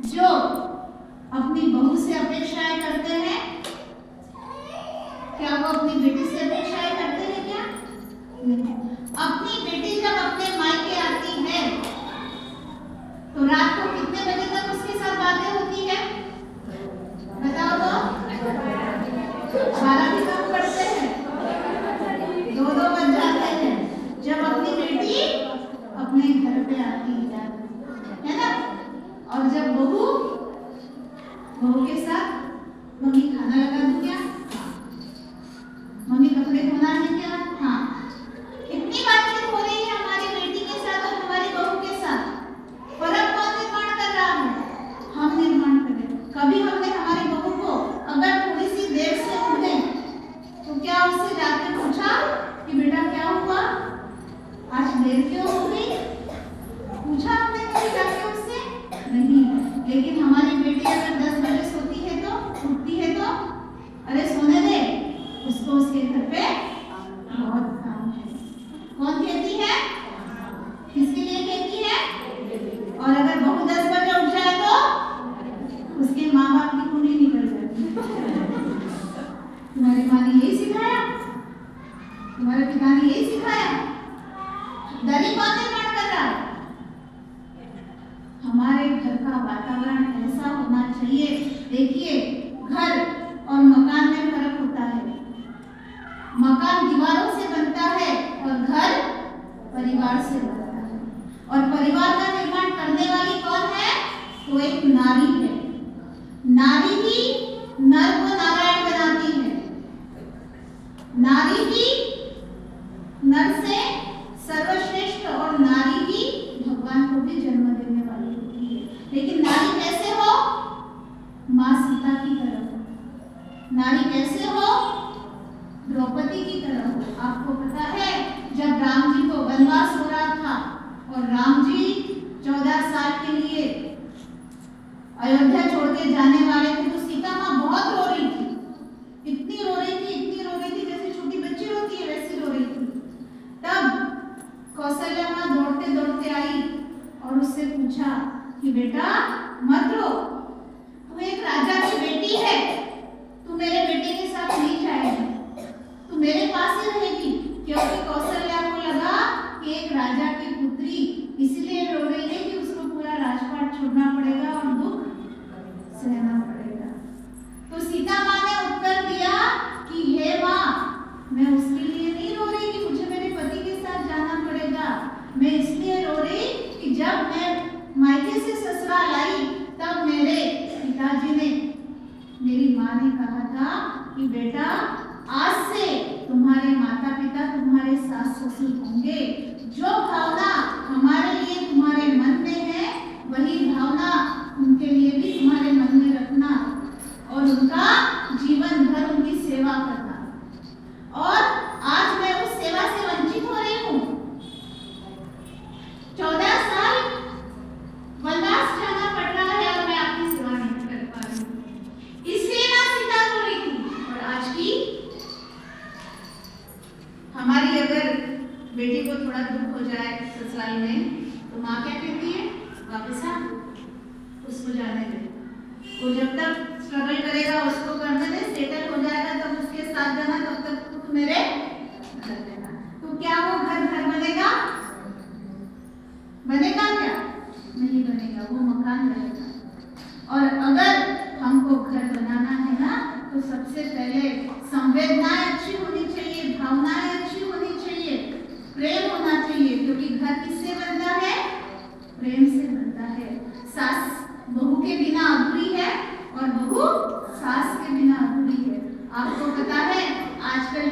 जो अपनी बहू से अपेक्षाएं करते हैं, क्या वो अपनी बेटी से अपेक्षाएं करते हैं क्या? नहीं। अपनी बेटी जब अपने मायके आती है तो रात को कितने बजे तक उसके साथ बातें होती है? बताओ तो। 12 भी कम पड़ते हैं, 2-2 बज जाते हैं जब अपनी बेटी अपने घर पे आती है ना। और जब बहू के साथ, मम्मी खाना लगा दूं क्या? मम्मी कपड़े धोना है क्या? हाँ। कितनी बातचीत हो रही है हमारी बेटी के साथ और हमारी बहू के साथ। फर्क कौन निर्माण कर रहा है? हम निर्माण कर रहे हैं। कभी हमने हमारी बहू को अगर थोड़ी सी देर से उठे तो क्या उससे जाके पूछा कि बेटा क्या हुआ, आज देर क्यों हो गई? पूछा हमने कभी जाके उससे? नहीं। लेकिन हमारी बेटी अगर 10 बजे सोती है तो, उठती है तो, अरे सोने दे, उसको उसके घर पे बहुत काम है। कौन कहती है? किसके लिए कहती है? और अगर बहू 10 बजे उठ जाए तो उसके माँ बाप की कुंडली निकल जाती है। तुम्हारी माँ ने यही सिखाया, तुम्हारे पिता ने यही सिखाया। दरी कौन निर्माण कर रहा है? हमारे घर का वातावरण ऐसा होना चाहिए। देखिए, घर और मकान में फर्क होता है। मकान दीवारों से बनता है और घर परिवार से बनता है। और परिवार का निर्माण करने वाली कौन है? तो एक नारी है। नारी ही नर को नारायण बनाती है। नारी ही नर से सर्वश्रेष्ठ और नारी ही भगवान को भी जन्म देने वाली होती है। लेकिन नारी कैसे हो? माँ सीता की तरह हो। नारी कैसे हो? द्रौपदी की तरह हो। आपको पता है जब राम जी को वनवास हो रहा था और राम जी 14 साल के लिए अयोध्या छोड़ के जाने वाले थे तो सीता माँ बहुत रो रही थी। इतनी रो रही थी जैसे छोटी बच्ची रोती है वैसी रो रही थी। तब कौशल्या माँ दौड़ते दौड़ते आई और उससे पूछा कि बेटा मत रो, तू एक राजा की बेटी है, तू मेरे बेटे के साथ नहीं जाएगी, तू मेरे पास ही रहेगी। क्योंकि कौशल्या को लगा कि एक राजा की पुत्री इसलिए रो रही है कि उसको पूरा राजपाट छोड़ना पड़ेगा और दुख सहना पड़ेगा। तो सीता माँ ने उत्तर दिया कि हे माँ, मैं उसके लिए नहीं रो रही कि मुझे मेरे पति के साथ जाना पड़ेगा। मैं इसलिए रो रही कि जब मैं मायके से ससुराल आई तब मेरे पिताजी ने, मेरी माँ ने कहा था कि बेटा आज से तुम्हारे माता पिता तुम्हारे सास ससुर होंगे। जो भावना हमारे लिए तुम्हारे मन में है वही भावना उनके लिए भी तुम्हारे मन में रखना और उनका जीवन भर उनकी सेवा करना। और आज मैं उस सेवा से वंचित हो रही हूँ। 14 साल वनवास जाना पड़ रहा है और मैं आपकी सेवा नहीं कर पा रही हूँ। इसलिए माँ सीता रो रही थी। और आज की हमारी अगर बेटी को थोड़ा दुख हो जाए ससुराल में तो माँ क्या कहती है? वापस आ, उसको जाने दे, वो जब तक स्ट्रगल करेगा उसको करने दे, सेटल हो जाएगा तब उसके साथ जाना, तब तक तू मेरे घर रहना। तो क्या वो घर बनेगा? बनेगा क्या? नहीं बनेगा, वो मकान रहेगा। और अगर हमको घर बनाना है ना तो सबसे पहले संवेदनाएं अच्छी होनी चाहिए, भावनाएं अच्छी होनी चाहिए, प्रेम होना चाहिए। क्योंकि घर किससे बनता है? प्रेम से बनता है। सास बहू के बिना अधूरी है और बहू सास के बिना अधूरी है। आपको पता है आजकल